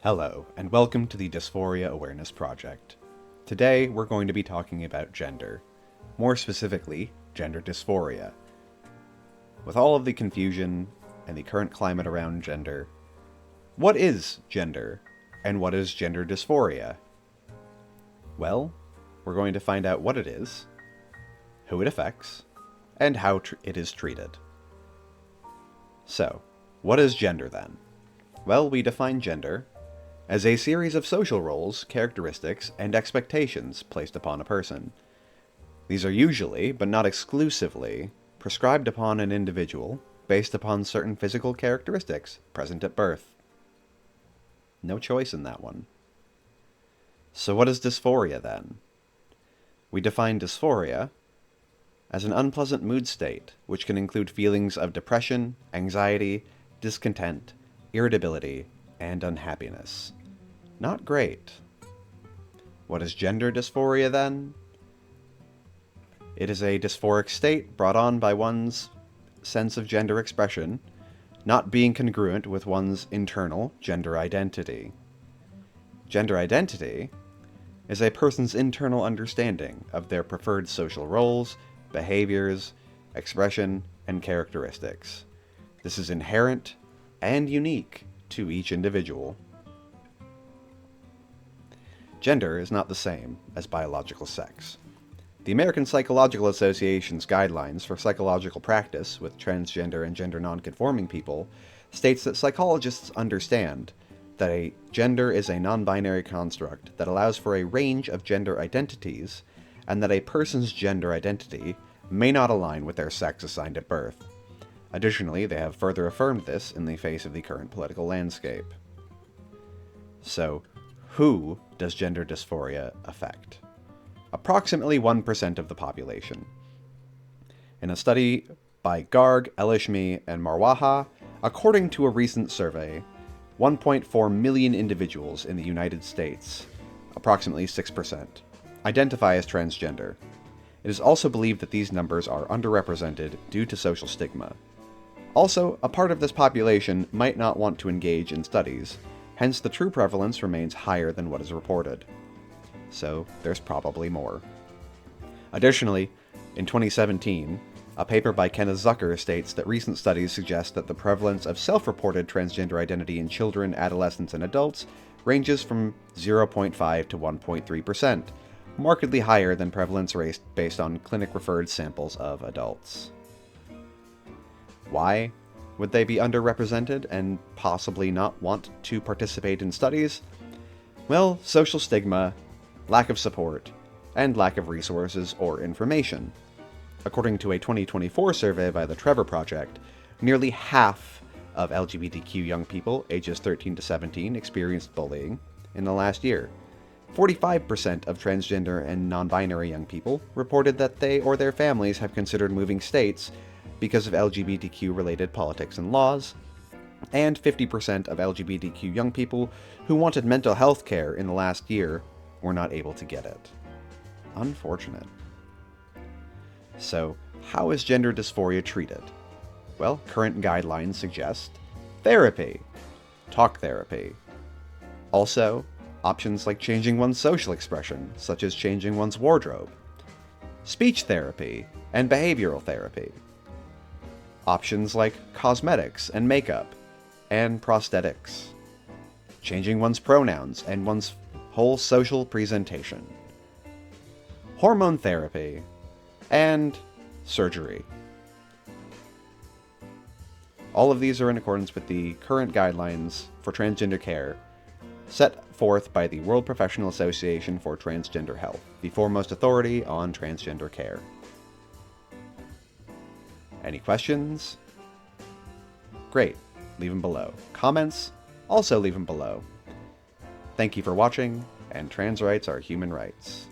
Hello, and welcome to the Dysphoria Awareness Project. Today, we're going to be talking about gender. More specifically, gender dysphoria. With all of the confusion and the current climate around gender, what is gender, and what is gender dysphoria? Well, we're going to find out what it is, who it affects, and how it is treated. So, what is gender then? Well, we define gender as a series of social roles, characteristics, and expectations placed upon a person. These are usually, but not exclusively, prescribed upon an individual based upon certain physical characteristics present at birth. No choice in that one. So what is dysphoria then? We define dysphoria as an unpleasant mood state, which can include feelings of depression, anxiety, discontent, irritability, and unhappiness. Not great. What is gender dysphoria then? It is a dysphoric state brought on by one's sense of gender expression not being congruent with one's internal gender identity. Gender identity is a person's internal understanding of their preferred social roles, behaviors, expression, and characteristics. This is inherent and unique to each individual. Gender is not the same as biological sex. The American Psychological Association's guidelines for psychological practice with transgender and gender nonconforming people states that psychologists understand that a gender is a non-binary construct that allows for a range of gender identities, and that a person's gender identity may not align with their sex assigned at birth. Additionally, they have further affirmed this in the face of the current political landscape. So, who does gender dysphoria affect? Approximately 1% of the population. In a study by Garg, Elishmi, and Marwaha, according to a recent survey, 1.4 million individuals in the United States, approximately 6%, identify as transgender. It is also believed that these numbers are underrepresented due to social stigma. Also, a part of this population might not want to engage in studies, hence the true prevalence remains higher than what is reported. So, there's probably more. Additionally, in 2017, a paper by Kenneth Zucker states that recent studies suggest that the prevalence of self-reported transgender identity in children, adolescents, and adults ranges from 0.5 to 1.3%, markedly higher than prevalence rates based on clinic-referred samples of adults. Why would they be underrepresented and possibly not want to participate in studies? Well, social stigma, lack of support, and lack of resources or information. According to a 2024 survey by the Trevor Project, nearly half of LGBTQ young people ages 13 to 17 experienced bullying in the last year. 45% of transgender and non-binary young people reported that they or their families have considered moving states because of LGBTQ-related politics and laws, and 50% of LGBTQ young people who wanted mental health care in the last year were not able to get it. Unfortunate. So, how is gender dysphoria treated? Well, current guidelines suggest therapy, talk therapy. Also, options like changing one's social expression, such as changing one's wardrobe, speech therapy, and behavioral therapy. Options like cosmetics and makeup, and prosthetics. Changing one's pronouns and one's whole social presentation. Hormone therapy, and surgery. All of these are in accordance with the current guidelines for transgender care set forth by the World Professional Association for Transgender Health, the foremost authority on transgender care. Any questions? Great, leave them below. Comments? Also leave them below. Thank you for watching, and trans rights are human rights.